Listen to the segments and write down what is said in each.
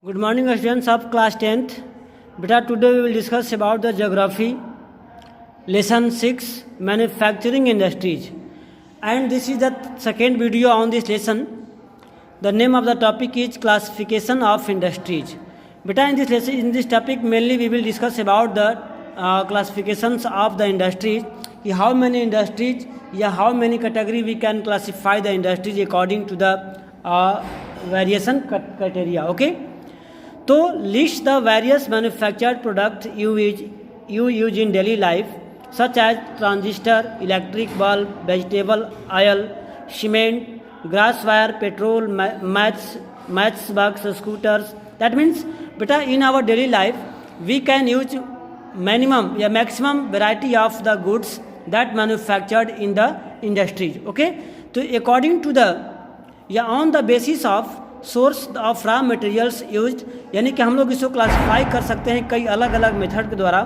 Good morning students of class 10th. Beta, today we will discuss about the geography lesson 6 manufacturing industries, and this is the second video on this lesson. The name of the topic is classification of industries. Beta, in this lesson, in this topic mainly we will discuss about the classifications of the industries. How many industries, how many category we can classify the industries according to the variation criteria. Okay. तो list the various manufactured product you use in daily life, such as transistor, electric bulb, vegetable oil, cement, grass wire, petrol, matchbox, scooters. That means, beta, in our daily life we can use maximum variety of the goods that manufactured in the industries. Okay, so according to the on the basis of source of raw materials used, यानी कि हम लोग इसको classify कर सकते हैं कई अलग अलग मेथड के द्वारा.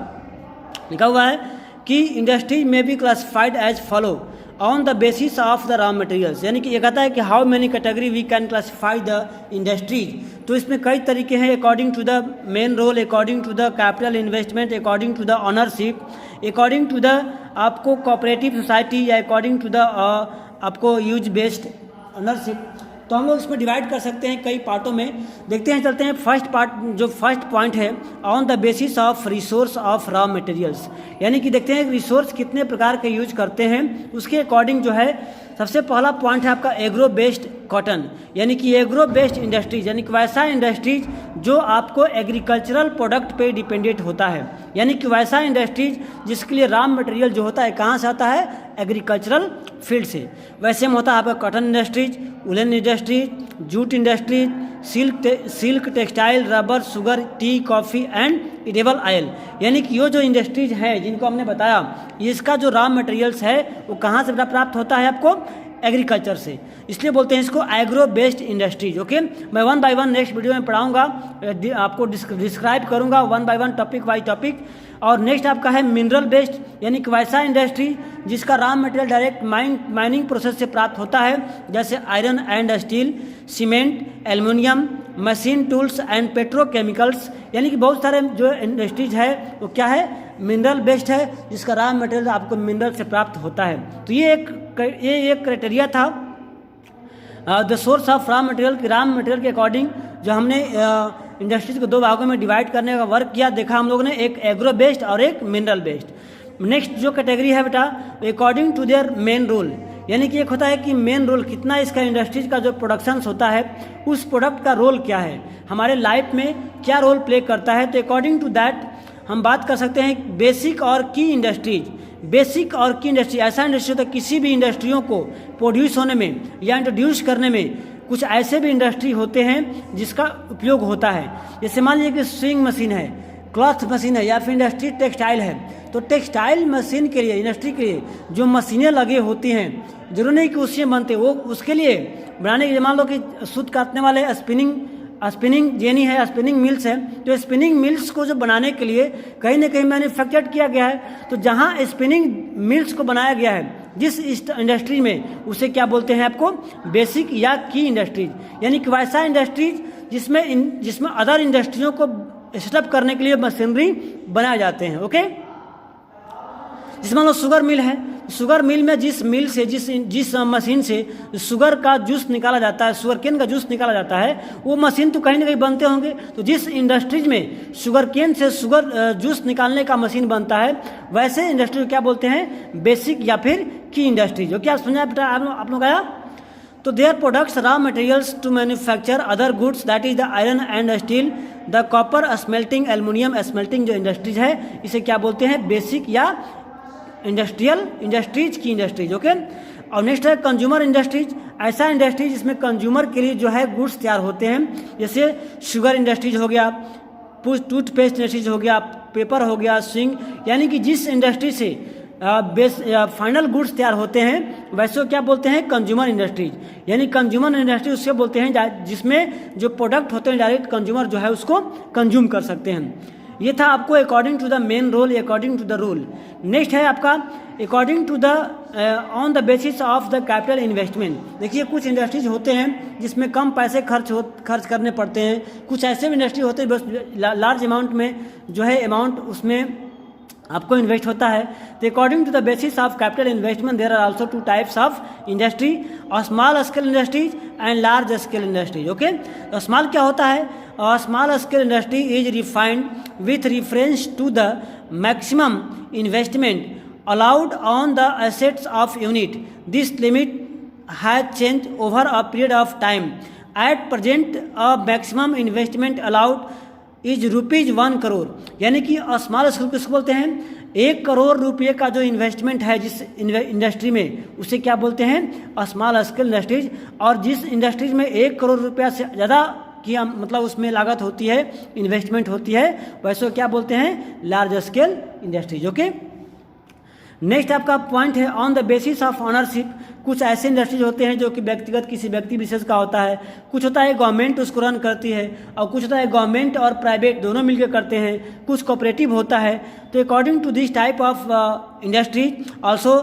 लिखा हुआ है कि इंडस्ट्रीज में be classified as follow on the basis of the raw materials, यानी कि ये कहता है कि how many category we can classify the industries. तो इसमें कई तरीके हैं, according to the main role, according to the capital investment, according to the ownership, according to the आपको कोऑपरेटिव सोसाइटी, या अकॉर्डिंग टू द आपको यूज बेस्ड ऑनरशिप. तो हम लोग इसमें डिवाइड कर सकते हैं कई पार्टों में. देखते हैं, चलते हैं फर्स्ट पार्ट. जो फर्स्ट पॉइंट है, on the basis of resource of raw materials, यानी कि देखते हैं रिसोर्स कितने प्रकार के यूज करते हैं, उसके अकॉर्डिंग जो है सबसे पहला पॉइंट है आपका एग्रो बेस्ड कॉटन, यानी कि एग्रो बेस्ड इंडस्ट्रीज, यानी कि वैसा इंडस्ट्रीज जो आपको एग्रीकल्चरल प्रोडक्ट पे डिपेंडेंट होता है, यानी कि वैसा इंडस्ट्रीज जिसके लिए रॉ मटेरियल जो होता है कहाँ से आता है, एग्रीकल्चरल फील्ड से. वैसे में होता है आपका cotton industries, woollen industries, jute industries, silk, textile, rubber, sugar, T, coffee and edible oil. यानी कि ये जो इंडस्ट्रीज है जिनको हमने बताया, इसका जो रॉ मटेरियल्स है वो कहाँ से प्राप्त होता है आपको, एग्रीकल्चर से. इसलिए बोलते हैं इसको एग्रो बेस्ड इंडस्ट्रीज. ओके, मैं one by one next video में पढ़ाऊंगा, आपको डिस्क्राइब करूंगा one by one, topic by topic. और नेक्स्ट आपका है मिनरल बेस्ड, यानी कि वैसा इंडस्ट्री जिसका raw material direct mining process से प्राप्त होता है, जैसे iron and steel, cement, aluminium, machine tools and petrochemicals. यानी कि बहुत सारे जो इंडस्ट्रीज है वो क्या है, मिनरल बेस्ड है, जिसका रॉ मटेरियल आपको मिनरल से प्राप्त होता है. तो ये एक क्राइटेरिया था the source of raw material. Raw material के अकॉर्डिंग जो हमने इंडस्ट्रीज को दो भागों में डिवाइड करने का वर्क किया, देखा हम लोगों ने, एक एग्रो बेस्ड और एक मिनरल बेस्ड. नेक्स्ट जो कैटेगरी है बेटा, according to their main role, यानी कि एक होता है कि मेन रोल कितना इसका इंडस्ट्रीज का जो प्रोडक्शंस होता है उस प्रोडक्ट का रोल क्या है, हमारे लाइफ में क्या रोल प्ले करता है. तो अकॉर्डिंग टू दैट हम बात कर सकते हैं बेसिक और की इंडस्ट्रीज. बेसिक और की इंडस्ट्री ऐसा इंडस्ट्री होता है, किसी भी इंडस्ट्रियों को प्रोड्यूस होने में या इंट्रोड्यूस करने में कुछ ऐसे भी इंडस्ट्री होते हैं जिसका उपयोग होता है. जैसे मान लीजिए कि स्विंग मशीन है, क्लॉथ मशीन है, या फिर इंडस्ट्री टेक्सटाइल है. तो टेक्सटाइल मशीन के लिए, इंडस्ट्री के लिए जो मशीनें लगे होती हैं, जरूरी नहीं कि उससे बनते, वो उसके लिए बनाने के लिए मान लो कि सूत काटने वाले स्पिनिंग जेनी है, स्पिनिंग मिल्स है. तो स्पिनिंग मिल्स को जो बनाने के लिए कहीं ना कहीं मैन्युफैक्चर्ड किया गया है. तो जहाँ स्पिनिंग मिल्स को बनाया गया है जिस इंडस्ट्री में, उसे क्या बोलते हैं आपको, बेसिक या की इंडस्ट्रीज. यानी कि वैसा इंडस्ट्रीज जिसमें अदर इंडस्ट्रियों को सेटअप करने के लिए मशीनरी बनाए जाते हैं. ओके, जिसमें मान लो शुगर मिल है, शुगर मिल में जिस मशीन से शुगर का जूस निकाला जाता है, शुगर केन का जूस निकाला जाता है, वो मशीन तो कहीं ना कहीं बनते होंगे. तो जिस इंडस्ट्रीज में शुगर केन से शुगर जूस निकालने का मशीन बनता है, वैसे इंडस्ट्री को क्या बोलते हैं, बेसिक या फिर की इंडस्ट्री. जो क्या समझा बेटा आप लोग आया. तो their products raw materials to manufacture other goods, that is the iron and steel, the copper smelting, aluminium smelting. जो इंडस्ट्रीज है इसे क्या बोलते हैं, बेसिक या इंडस्ट्रीज की इंडस्ट्रीज. ओके, और नेक्स्ट है कंज्यूमर इंडस्ट्रीज. ऐसा इंडस्ट्रीज जिसमें कंज्यूमर के लिए जो है गुड्स तैयार होते हैं, जैसे शुगर इंडस्ट्रीज हो गया, टूथपेस्ट इंडस्ट्रीज हो गया, पेपर हो गया, स्विंग. यानी कि जिस इंडस्ट्री से फाइनल गुड्स तैयार होते हैं वैसे क्या बोलते हैं, कंज्यूमर इंडस्ट्रीज. यानी कंज्यूमर इंडस्ट्री उससे बोलते हैं जिसमें जो प्रोडक्ट होते हैं डायरेक्ट कंज्यूमर जो है उसको कंज्यूम कर सकते हैं. ये था आपको according to the main role, according to the rule. Next है आपका according to the on the basis of the capital investment. देखिए कुछ इंडस्ट्रीज होते हैं जिसमें कम पैसे खर्च करने पड़ते हैं, कुछ ऐसे भी इंडस्ट्री होते हैं बस लार्ज अमाउंट में जो है अमाउंट उसमें आपको इन्वेस्ट होता है। तो according to the basis of capital investment there are also two types of industry, और small scale industries and large scale industries. Okay, तो स्मॉल क्या होता है? Small scale industry is refined with reference to the maximum investment allowed on the assets of unit. This limit has changed over a period of time. At present, a maximum investment allowed is ₹1 crore. यानी कि small scale किसको बोलते हैं? 1 करोड़ रुपये का जो investment है जिस इंडस्ट्री में, उसे क्या बोलते हैं? Small scale industries. और जिस इंडस्ट्रीज में 1 करोड़ रुपया से ज़्यादा की मतलब उसमें लागत होती है, इन्वेस्टमेंट होती है, वैसे क्या बोलते हैं? Large scale industries. Okay, next आपका पॉइंट है on the basis of ownership. कुछ ऐसे इंडस्ट्रीज होते हैं जो कि व्यक्तिगत किसी व्यक्ति विशेष का होता है, कुछ होता है गवर्नमेंट उसको रन करती है, और कुछ होता है गवर्नमेंट और प्राइवेट दोनों मिलकर करते हैं, कुछ कोऑपरेटिव होता है। तो according to this type of industries also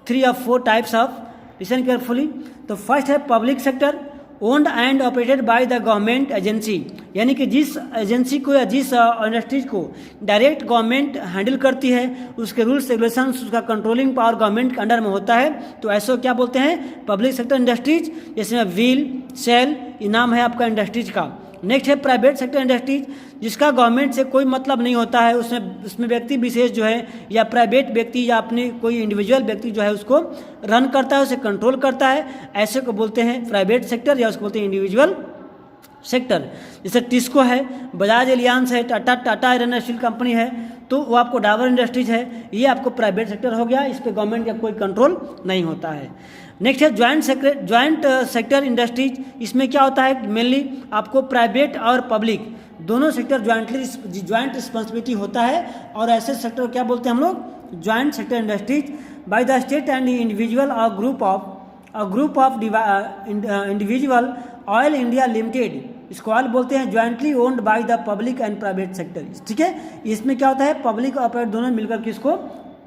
3 or 4 types of, listen carefully. तो फर्स्ट है public sector, owned and operated by the government agency. यानी कि जिस एजेंसी को या जिस इंडस्ट्रीज को डायरेक्ट गवर्नमेंट हैंडल करती है, उसके रूल्स रेगुलेशंस, उसका कंट्रोलिंग पावर गवर्नमेंट के अंडर में होता है, तो ऐसे क्या बोलते हैं? Public sector industries. जैसे व्हील, सेल, ये नाम है आपका इंडस्ट्रीज का। नेक्स्ट है प्राइवेट सेक्टर इंडस्ट्रीज, जिसका गवर्नमेंट से कोई मतलब नहीं होता है, उसमें व्यक्ति विशेष जो है या प्राइवेट व्यक्ति या अपने कोई इंडिविजुअल व्यक्ति जो है उसको रन करता है, उसे कंट्रोल करता है, ऐसे को बोलते हैं प्राइवेट सेक्टर या उसको बोलते हैं इंडिविजुअल सेक्टर। जैसे टिस्को है, बजाज एलियांस है, टाटा आयरन स्टील कंपनी है, तो वो आपको डाबर इंडस्ट्रीज है, ये आपको प्राइवेट सेक्टर हो गया, इस पर गवर्नमेंट का कोई कंट्रोल नहीं होता है। नेक्स्ट है ज्वाइंट सेक्टर इंडस्ट्रीज। इसमें क्या होता है? मेनली आपको प्राइवेट और पब्लिक दोनों सेक्टर ज्वाइंट रिस्पॉन्सिबिलिटी होता है, और ऐसे सेक्टर को क्या बोलते हैं हम लोग? Joint sector industries by the state and individual और group of individual. Oil India limited, इसको ऑयल बोलते हैं, jointly owned by the public and private sector. ठीक है, इसमें क्या होता है? पब्लिक और प्राइवेट दोनों मिलकर के इसको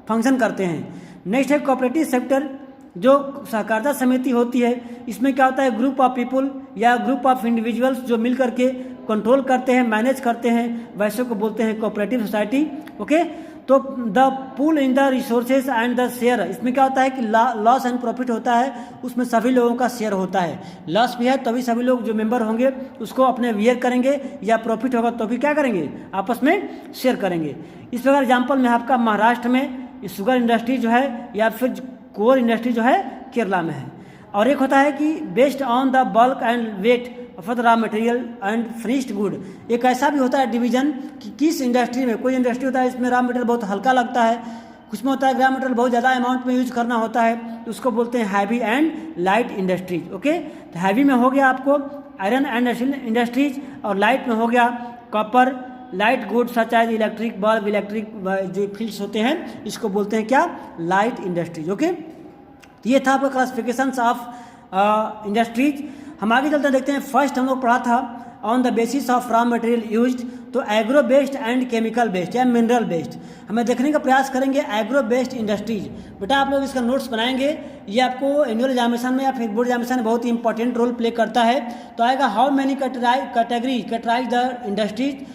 फंक्शन करते हैं। नेक्स्ट है कोऑपरेटिव सेक्टर, जो सहकारिता समिति होती है, इसमें क्या होता है? ग्रुप ऑफ पीपुल या ग्रुप ऑफ इंडिविजुअल्स जो मिल करके कंट्रोल करते हैं, मैनेज करते हैं, वैसे को बोलते हैं कोऑपरेटिव सोसाइटी। ओके, तो the pool in the resources and the share, इसमें क्या होता है कि लॉस एंड प्रॉफिट होता है, उसमें सभी लोगों का शेयर होता है। लॉस भी है तभी सभी लोग जो मेंबर होंगे उसको अपने वियर करेंगे, या प्रॉफिट होगा तो भी क्या करेंगे? आपस में शेयर करेंगे। इस प्रकार एग्जाम्पल में आपका महाराष्ट्र में शुगर इंडस्ट्री जो है, या फिर कोर इंडस्ट्री जो है केरला में है। और एक होता है कि based on the bulk and weight of the raw material and finished good. एक ऐसा भी होता है डिवीजन कि किस इंडस्ट्री में, कोई इंडस्ट्री होता है इसमें रॉ मटेरियल बहुत हल्का लगता है, कुछ में होता है रॉ मटेरियल बहुत ज़्यादा अमाउंट में यूज करना होता है, तो उसको बोलते हैं heavy and light industries. Okay, तो हैवी में हो गया आपको आयरन एंड स्टील इंडस्ट्रीज, और लाइट में हो गया copper, light goods such as electric bulb, electric जो फील्ड्स होते हैं, इसको बोलते हैं क्या? Light industries. ओके, तो ये था आपका क्लासिफिकेशन ऑफ इंडस्ट्रीज। हम आगे चलते देखते हैं। फर्स्ट हम लोग पढ़ा था on the basis of raw material used, तो agro based and chemical based या मिनरल बेस्ड हमें देखने का प्रयास करेंगे। एग्रो बेस्ड इंडस्ट्रीज, बेटा आप लोग इसका नोट्स बनाएंगे, ये आपको एनुअल एग्जामिनेशन में या फिर बोर्ड एग्जामिनेशन में बहुत ही इंपॉर्टेंट रोल प्ले करता है। तो आएगा how many categorise the industries,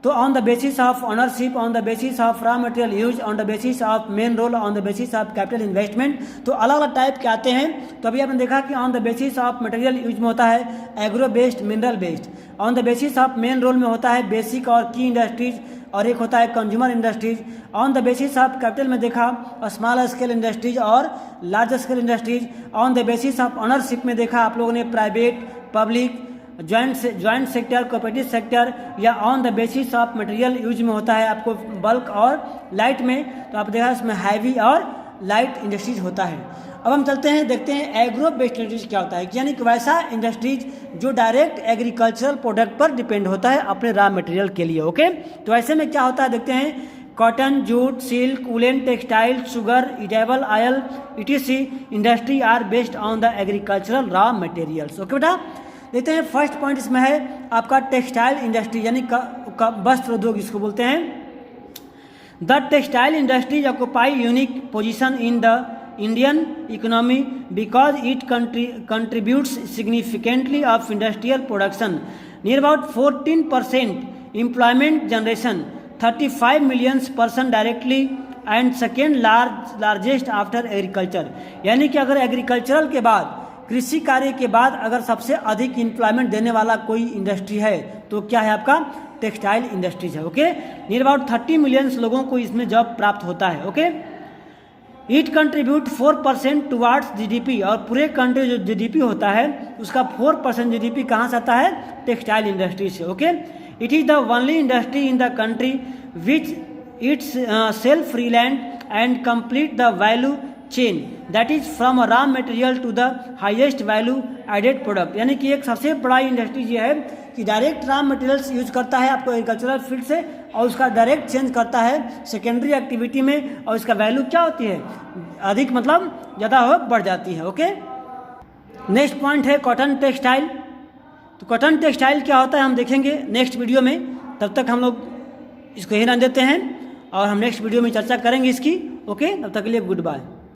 तो on the basis of ownership, on the basis of raw material use, on the basis of main role, on the basis of capital investment, तो अलग अलग type के आते हैं। तो अभी आपने देखा कि on the basis of material use में होता है agro based, mineral based. On the basis of main role में होता है बेसिक और की इंडस्ट्रीज, और एक होता है consumer industries. On the basis of capital में देखा स्मॉल स्केल इंडस्ट्रीज और large scale industries. On the basis of ownership में देखा आप लोगों ने private, public, joint sector, cooperative sector, या on the basis of material use में होता है आपको बल्क और लाइट में, तो आप देखा इसमें हैवी और लाइट इंडस्ट्रीज होता है। अब हम चलते हैं देखते हैं एग्रो बेस्ड इंडस्ट्रीज क्या होता है, यानी कि वैसा इंडस्ट्रीज जो डायरेक्ट एग्रीकल्चरल प्रोडक्ट पर डिपेंड होता है अपने रॉ मटेरियल के लिए। ओके, तो ऐसे में क्या होता है देखते हैं। Cotton, jute, silk, woollen, textile, sugar, edible oil, etc industry are based on the agricultural raw materials. Okay बेटा, देखते हैं फर्स्ट पॉइंट इसमें है आपका टेक्सटाइल इंडस्ट्री, यानी वस्त्र उद्योग इसको बोलते हैं। The textile industries occupy unique position in the Indian economy because it contributes significantly of industrial production, near about 14% employment generation, 35 million person directly and second largest after agriculture। यानी कि अगर agricultural के बाद, कृषि कार्य के बाद अगर सबसे अधिक एम्प्लॉयमेंट देने वाला कोई इंडस्ट्री है तो क्या है आपका टेक्सटाइल इंडस्ट्रीज है। ओके, नियर अबाउट 30 मिलियंस लोगों को इसमें जॉब प्राप्त होता है। Okay, it contribute 4% towards GDP, और पूरे कंट्री जो जीडीपी होता है उसका 4% जीडीपी कहाँ से आता है, टेक्सटाइल इंडस्ट्री से। Okay, it is the only industry in the country which itself reliant and complete the value chain that is from raw material to the highest value added product. यानी कि एक सबसे बड़ा industry ये है कि direct raw materials use करता है आपको एग्रीकल्चरल फील्ड से, और उसका डायरेक्ट चेंज करता है सेकेंडरी एक्टिविटी में, और इसका वैल्यू क्या होती है, अधिक मतलब ज़्यादा हो बढ़ जाती है। ओके, नेक्स्ट पॉइंट है कॉटन टेक्सटाइल। तो कॉटन टेक्सटाइल क्या होता है हम देखेंगे नेक्स्ट वीडियो में। तब तक हम लोग इसको ही रहने देते हैं और हम नेक्स्ट वीडियो में चर्चा करेंगे इसकी। ओके, तब तक के लिए गुड बाय।